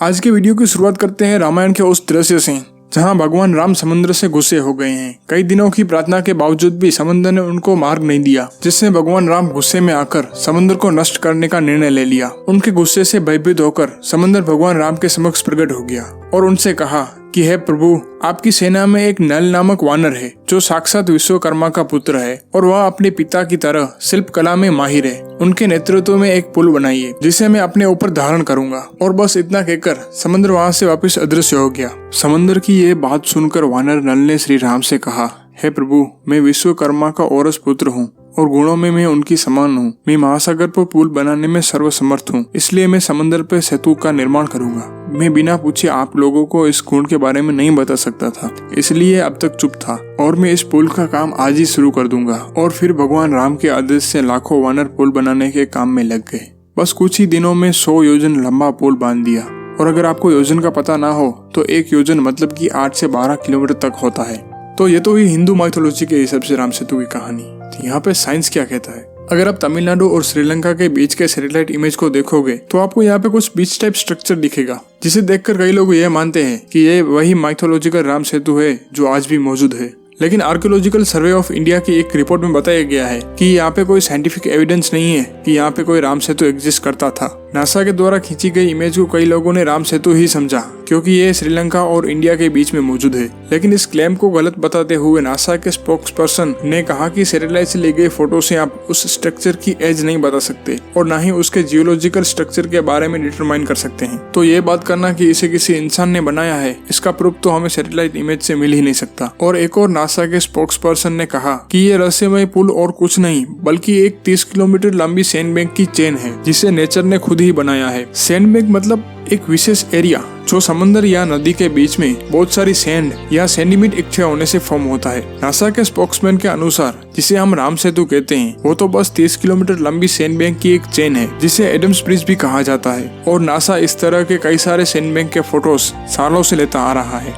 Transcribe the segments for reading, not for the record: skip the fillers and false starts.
आज के वीडियो की शुरुआत करते हैं रामायण के उस दृश्य से जहां भगवान राम समुद्र से गुस्से हो गए हैं। कई दिनों की प्रार्थना के बावजूद भी समुद्र ने उनको मार्ग नहीं दिया, जिससे भगवान राम गुस्से में आकर समुद्र को नष्ट करने का निर्णय ले लिया। उनके गुस्से से भयभीत होकर समुद्र भगवान राम के समक्ष प्रकट हो गया और उनसे कहा कि हे प्रभु, आपकी सेना में एक नल नामक वानर है जो साक्षात विश्वकर्मा का पुत्र है और वह अपने पिता की तरह शिल्प कला में माहिर है। उनके नेतृत्व में एक पुल बनाइए जिसे मैं अपने ऊपर धारण करूंगा। और बस इतना कहकर समुद्र वहां से वापस अदृश्य हो गया। समुद्र की ये बात सुनकर वानर नल ने श्री राम से कहा, हे प्रभु, मैं विश्वकर्मा का औरस पुत्र हूँ और गुणों में मैं उनकी समान हूँ। मैं महासागर पर पुल बनाने में सर्वसमर्थ हूँ, इसलिए मैं समुद्र पर सेतु का निर्माण करूंगा। मैं बिना पूछे आप लोगों को इस गुण के बारे में नहीं बता सकता था, इसलिए अब तक चुप था और मैं इस पुल का काम आज ही शुरू कर दूंगा। और फिर भगवान राम के आदेश से लाखों वानर पुल बनाने के काम में लग गए। बस कुछ ही दिनों में 100 योजन लंबा पुल बांध दिया। और अगर आपको योजन का पता ना हो तो एक योजन मतलब कि 8 से 12 किलोमीटर तक होता है। तो ये तो हुई हिंदू माइथोलॉजी के हिसाब से राम सेतु की कहानी। तो यहाँ पे साइंस क्या कहता है? अगर आप तमिलनाडु और श्रीलंका के बीच के सैटेलाइट इमेज को देखोगे तो आपको यहाँ पे कुछ बीच टाइप स्ट्रक्चर दिखेगा, जिसे देखकर कई लोग ये मानते हैं कि ये वही माइथोलॉजिकल राम सेतु है जो आज भी मौजूद है। लेकिन आर्कियोलॉजिकल सर्वे ऑफ इंडिया की एक रिपोर्ट में बताया गया है कि यहाँ पे कोई साइंटिफिक एविडेंस नहीं है कि यहाँ पे कोई राम सेतु एग्जिस्ट करता था। नासा के द्वारा खींची गई इमेज को कई लोगों ने राम सेतु ही समझा, क्योंकि ये श्रीलंका और इंडिया के बीच में मौजूद है। लेकिन इस क्लेम को गलत बताते हुए नासा के स्पोक्स पर्सन ने कहा कि सैटेलाइट से ली गई फोटो से आप उस स्ट्रक्चर की एज नहीं बता सकते और न ही उसके जियोलॉजिकल स्ट्रक्चर के बारे में डिटरमाइन कर सकते हैं। तो ये बात करना कि इसे किसी इंसान ने बनाया है, इसका प्रूफ तो हमें सैटेलाइट इमेज से मिल ही नहीं सकता। और एक और नासा के स्पोक्स पर्सन ने कहा कि ये रहस्यमय पुल और कुछ नहीं बल्कि एक 30 किलोमीटर लंबी सैंड बैंक की चेन है, जिसे नेचर ने खुद ही बनाया है। सैंड बैंक मतलब एक विशेष एरिया जो समुद्र या नदी के बीच में बहुत सारी सैंड या सैंडीमीट इकट्ठे होने से फॉर्म होता है। नासा के स्पोक्समैन के अनुसार जिसे हम राम सेतु कहते हैं वो तो बस 30 किलोमीटर लंबी सैंड बैंक की एक चेन है, जिसे एडम्स ब्रिज भी कहा जाता है। और नासा इस तरह के कई सारे सैंड बैंक के फोटोज सालों से लेता आ रहा है।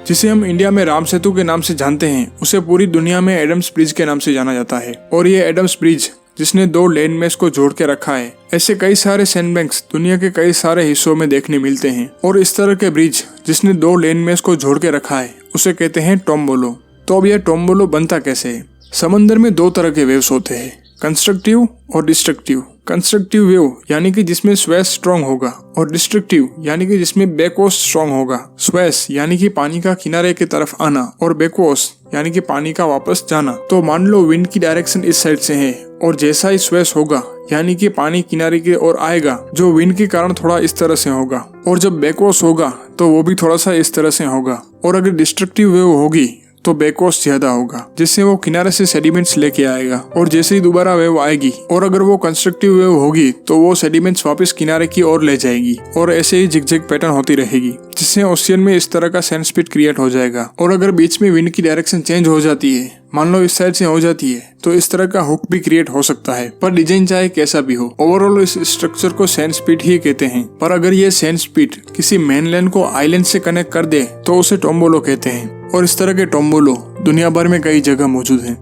जिसे हम इंडिया में राम सेतु के नाम से जानते हैं, उसे पूरी दुनिया में एडम्स ब्रिज के नाम से जाना जाता है। और ये एडम्स ब्रिज जिसने 2 लैंडमास को जोड़ के रखा है। ऐसे कई सारे सैंडबैंक्स दुनिया के कई सारे हिस्सों में देखने मिलते हैं। और इस तरह के ब्रिज जिसने 2 लैंडमास को जोड़ के रखा है उसे कहते हैं टोम्बोलो। तो अब यह टोम्बोलो बनता कैसे है? समंदर में 2 तरह के वेव्स होते हैं, कंस्ट्रक्टिव और डिस्ट्रक्टिव। कंस्ट्रक्टिव वेव यानी कि जिसमें स्वेस स्ट्रॉन्ग होगा और डिस्ट्रक्टिव यानी कि जिसमें बैकवॉश स्ट्रॉन्ग होगा। स्वेस यानी कि पानी का किनारे की तरफ आना और बैकवॉश यानी कि पानी का वापस जाना। तो मान लो विंड की डायरेक्शन इस साइड से है और जैसा ही स्वेस होगा यानी कि पानी किनारे की ओर आएगा, जो विंड के कारण थोड़ा इस तरह से होगा। और जब बैकवॉश होगा तो वो भी थोड़ा सा इस तरह से होगा। और अगर डिस्ट्रक्टिव वेव होगी तो बैकवॉश ज्यादा होगा, जिससे वो किनारे से सेडिमेंट्स लेके आएगा। और जैसे ही दोबारा वेव आएगी और अगर वो कंस्ट्रक्टिव वेव होगी तो वो सेडिमेंट्स वापस किनारे की ओर ले जाएगी। और ऐसे ही जिगजैग पैटर्न होती रहेगी, जिससे ओशियन में इस तरह का सैंड स्पीड क्रिएट हो जाएगा। और अगर बीच में विंड की डायरेक्शन चेंज हो जाती है, मान लो इस साइड से हो जाती है, तो इस तरह का हुक भी क्रिएट हो सकता है। पर डिजाइन चाहे कैसा भी हो, ओवरऑल इस स्ट्रक्चर को सैंड स्पीड ही कहते हैं। पर अगर ये सैंड स्पीड किसी मेनलैंड को आइलैंड से कनेक्ट कर दे तो उसे टोम्बोलो कहते हैं। और इस तरह के टोम्बोलो दुनिया भर में कई जगह मौजूद हैं।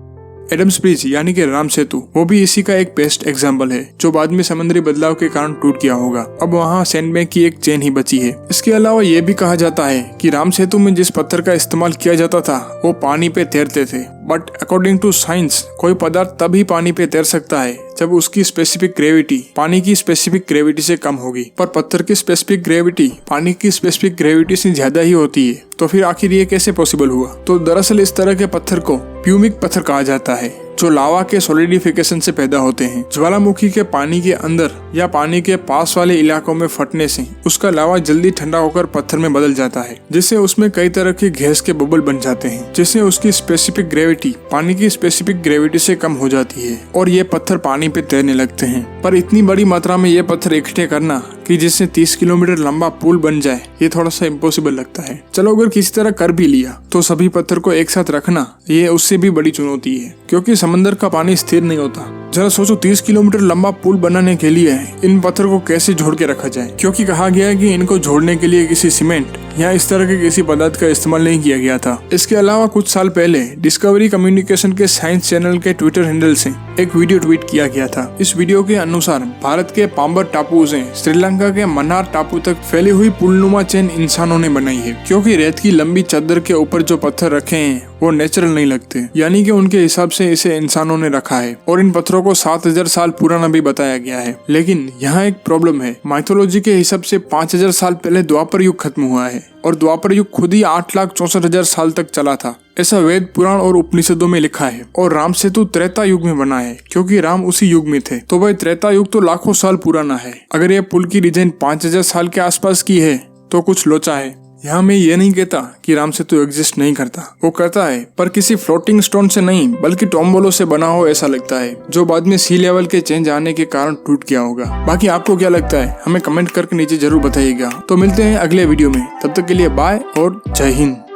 एडम्स ब्रिज यानी कि राम सेतु वो भी इसी का एक बेस्ट एग्जाम्पल है, जो बाद में समुद्री बदलाव के कारण टूट गया होगा। अब वहाँ सैंडबैंक की एक चेन ही बची है। इसके अलावा ये भी कहा जाता है कि राम सेतु में जिस पत्थर का इस्तेमाल किया जाता था वो पानी पे तैरते थे। बट अकॉर्डिंग टू साइंस कोई पदार्थ तभी पानी पे तैर सकता है जब उसकी स्पेसिफिक ग्रेविटी पानी की स्पेसिफिक ग्रेविटी से कम होगी। पर पत्थर की स्पेसिफिक ग्रेविटी पानी की स्पेसिफिक ग्रेविटी से ज्यादा ही होती है। तो फिर आखिर ये कैसे पॉसिबल हुआ? तो दरअसल इस तरह के पत्थर को प्यूमिक पत्थर कहा जाता है, जो लावा के सॉलिडिफिकेशन से पैदा होते हैं। ज्वालामुखी के पानी के अंदर या पानी के पास वाले इलाकों में फटने से उसका लावा जल्दी ठंडा होकर पत्थर में बदल जाता है, जिससे उसमें कई तरह के गैस के बबल बन जाते हैं, जिससे उसकी स्पेसिफिक ग्रेविटी पानी की स्पेसिफिक ग्रेविटी से कम हो जाती है और ये पत्थर पानी पे तैरने लगते हैं। पर इतनी बड़ी मात्रा में ये पत्थर इकट्ठे करना कि जिससे 30 किलोमीटर लंबा पुल बन जाए, ये थोड़ा सा इम्पॉसिबल लगता है। चलो अगर किसी तरह कर भी लिया तो सभी पत्थर को एक साथ रखना ये उससे भी बड़ी चुनौती है, क्योंकि समंदर का पानी स्थिर नहीं होता। जरा सोचो 30 किलोमीटर लंबा पुल बनाने के लिए इन पत्थर को कैसे जोड़ के रखा जाए, क्योंकि कहा गया है कि इनको जोड़ने के लिए किसी सीमेंट यहाँ इस तरह के किसी पदार्थ का इस्तेमाल नहीं किया गया था। इसके अलावा कुछ साल पहले डिस्कवरी कम्युनिकेशन के साइंस चैनल के ट्विटर हैंडल से एक वीडियो ट्वीट किया गया था। इस वीडियो के अनुसार भारत के पाम्बर टापू से श्रीलंका के मन्नार टापू तक फैली हुई पुलनुमा चेन इंसानों ने बनाई है, क्योंकि रेत की लंबी चादर के ऊपर जो पत्थर रखे हैं वो नेचुरल नहीं लगते, यानी कि उनके हिसाब से इसे इंसानों ने रखा है। और इन पत्थरों को 7000 साल पुराना भी बताया गया है। लेकिन यहाँ एक प्रॉब्लम है। माइथोलॉजी के हिसाब से 5000 साल पहले द्वापर युग खत्म हुआ है और द्वापर युग खुद ही 8,64,000 साल तक चला था। ऐसा वेद पुराण और उपनिषदों में लिखा है। और राम सेतु त्रेता युग में बना है, क्योंकि राम उसी युग में थे। तो भाई त्रेता युग तो लाखों साल पुराना है। अगर ये पुल की डिजाइन 5000 साल के आसपास की है तो कुछ लोचा है। यहाँ मैं ये नहीं कहता कि राम सेतु एग्जिस्ट नहीं करता, वो करता है, पर किसी फ्लोटिंग स्टोन से नहीं बल्कि टोम्बोलो से बना हो ऐसा लगता है, जो बाद में सी लेवल के चेंज आने के कारण टूट गया होगा। बाकी आपको क्या लगता है हमें कमेंट करके नीचे जरूर बताइएगा। तो मिलते हैं अगले वीडियो में, तब तक के लिए बाय और जय हिंद।